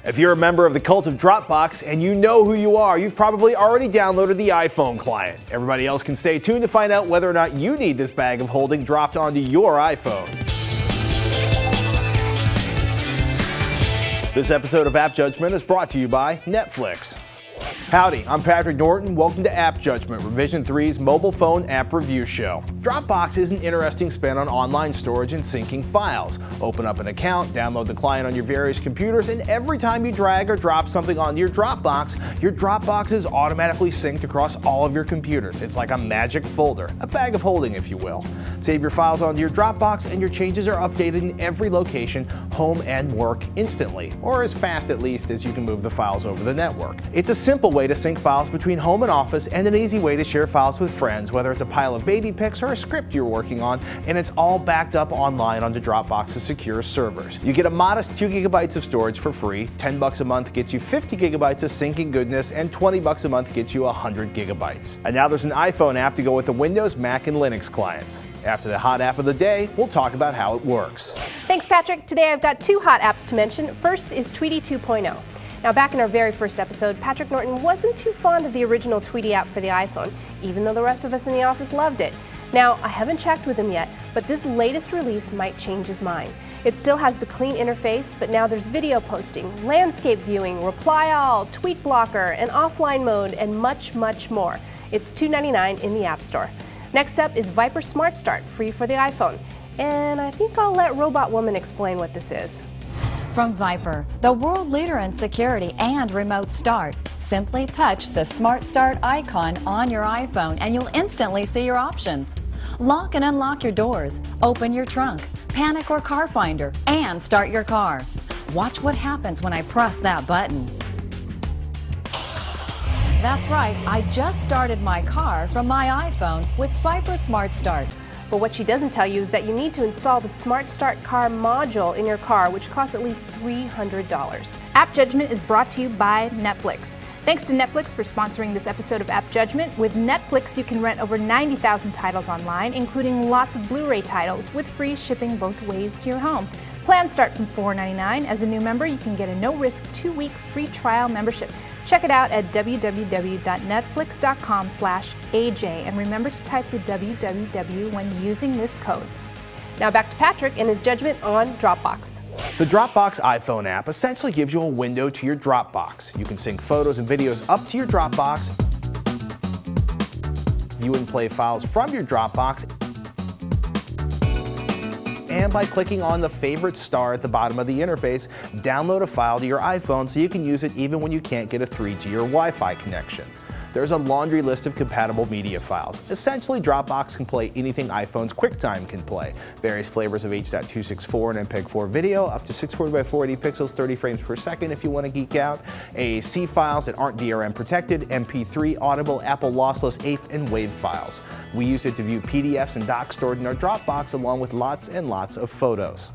If you're a member of the cult of Dropbox and you know who you are, you've probably already downloaded the iPhone client. Everybody else can stay tuned to find out whether or not you need this bag of holding dropped onto your iPhone. This episode of App Judgment is brought to you by Netflix. Howdy, I'm Patrick Norton. Welcome to App Judgment, Revision 3's mobile phone app review show. Dropbox is an interesting spin on online storage and syncing files. Open up an account, download the client on your various computers, and every time you drag or drop something onto your Dropbox is automatically synced across all of your computers. It's like a magic folder, a bag of holding, if you will. Save your files onto your Dropbox, and your changes are updated in every location, home and work, instantly, or as fast at least as you can move the files over the network. It's a simple way to sync files between home and office, and an easy way to share files with friends, whether it's a pile of baby pics or a script you're working on, and it's all backed up online onto Dropbox's secure servers. You get a modest 2 gigabytes of storage for free, $10 a month gets you 50 gigabytes of syncing goodness, and $20 a month gets you 100 gigabytes. And now there's an iPhone app to go with the Windows, Mac, and Linux clients. After the hot app of the day, we'll talk about how it works. Thanks, Patrick. Today I've got 2 hot apps to mention. First is Tweety 2.0. Now, back in our very first episode, Patrick Norton wasn't too fond of the original Tweety app for the iPhone, even though the rest of us in the office loved it. Now, I haven't checked with him yet, but this latest release might change his mind. It still has the clean interface, but now there's video posting, landscape viewing, reply all, tweet blocker, and offline mode, and much, much more. It's $2.99 in the App Store. Next up is Viper Smart Start, free for the iPhone. And I think I'll let Robot Woman explain what this is. From Viper, the world leader in security and remote start. Simply touch the Smart Start icon on your iPhone and you'll instantly see your options. Lock and unlock your doors, open your trunk, panic or car finder, and start your car. Watch what happens when I press that button. That's right, I just started my car from my iPhone with Viper Smart Start. But what she doesn't tell you is that you need to install the Smart Start Car module in your car, which costs at least $300. App Judgment is brought to you by Netflix. Thanks to Netflix for sponsoring this episode of App Judgment. With Netflix, you can rent over 90,000 titles online, including lots of Blu-ray titles, with free shipping both ways to your home. Plans start from $4.99. As a new member, you can get a no-risk 2-week free trial membership. Check it out at www.netflix.com/AJ, and remember to type the www when using this code. Now back to Patrick and his judgment on Dropbox. The Dropbox iPhone app essentially gives you a window to your Dropbox. You can sync photos and videos up to your Dropbox, view and play files from your Dropbox, and by clicking on the favorite star at the bottom of the interface, download a file to your iPhone so you can use it even when you can't get a 3G or Wi-Fi connection. There's a laundry list of compatible media files. Essentially, Dropbox can play anything iPhone's QuickTime can play. Various flavors of H.264 and MPEG-4 video, up to 640 by 480 pixels, 30 frames per second if you want to geek out. AAC files that aren't DRM protected, MP3, Audible, Apple lossless, APE, and WAV files. We use it to view PDFs and docs stored in our Dropbox, along with lots and lots of photos.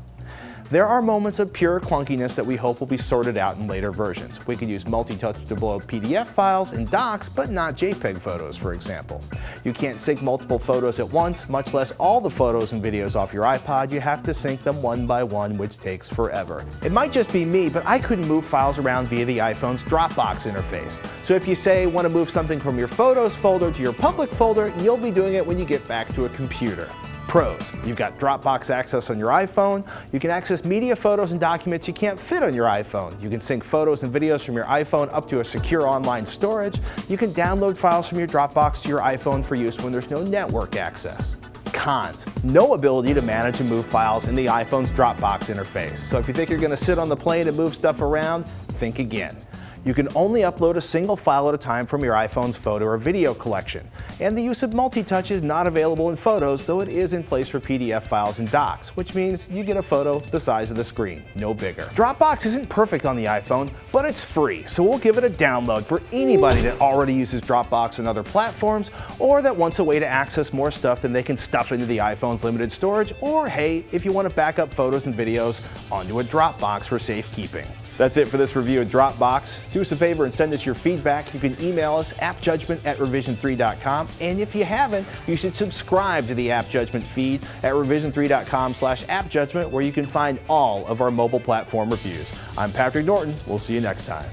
There are moments of pure clunkiness that we hope will be sorted out in later versions. We can use multi-touch to blow up PDF files and docs, but not JPEG photos, for example. You can't sync multiple photos at once, much less all the photos and videos off your iPod. You have to sync them one by one, which takes forever. It might just be me, but I couldn't move files around via the iPhone's Dropbox interface. So if you say want to move something from your Photos folder to your Public folder, you'll be doing it when you get back to a computer. Pros: you've got Dropbox access on your iPhone. You can access media, photos, and documents you can't fit on your iPhone. You can sync photos and videos from your iPhone up to a secure online storage. You can download files from your Dropbox to your iPhone for use when there's no network access. Cons: no ability to manage and move files in the iPhone's Dropbox interface. So if you think you're going to sit on the plane and move stuff around, think again. You can only upload a single file at a time from your iPhone's photo or video collection. And the use of multi-touch is not available in Photos, though it is in place for PDF files and docs, which means you get a photo the size of the screen, no bigger. Dropbox isn't perfect on the iPhone, but it's free, so we'll give it a download for anybody that already uses Dropbox on other platforms, or that wants a way to access more stuff than they can stuff into the iPhone's limited storage, or hey, if you want to back up photos and videos onto a Dropbox for safekeeping. That's it for this review of Dropbox. Do us a favor and send us your feedback. You can email us appjudgment@revision3.com. And if you haven't, you should subscribe to the AppJudgment feed at revision3.com/appjudgment, where you can find all of our mobile platform reviews. I'm Patrick Norton. We'll see you next time.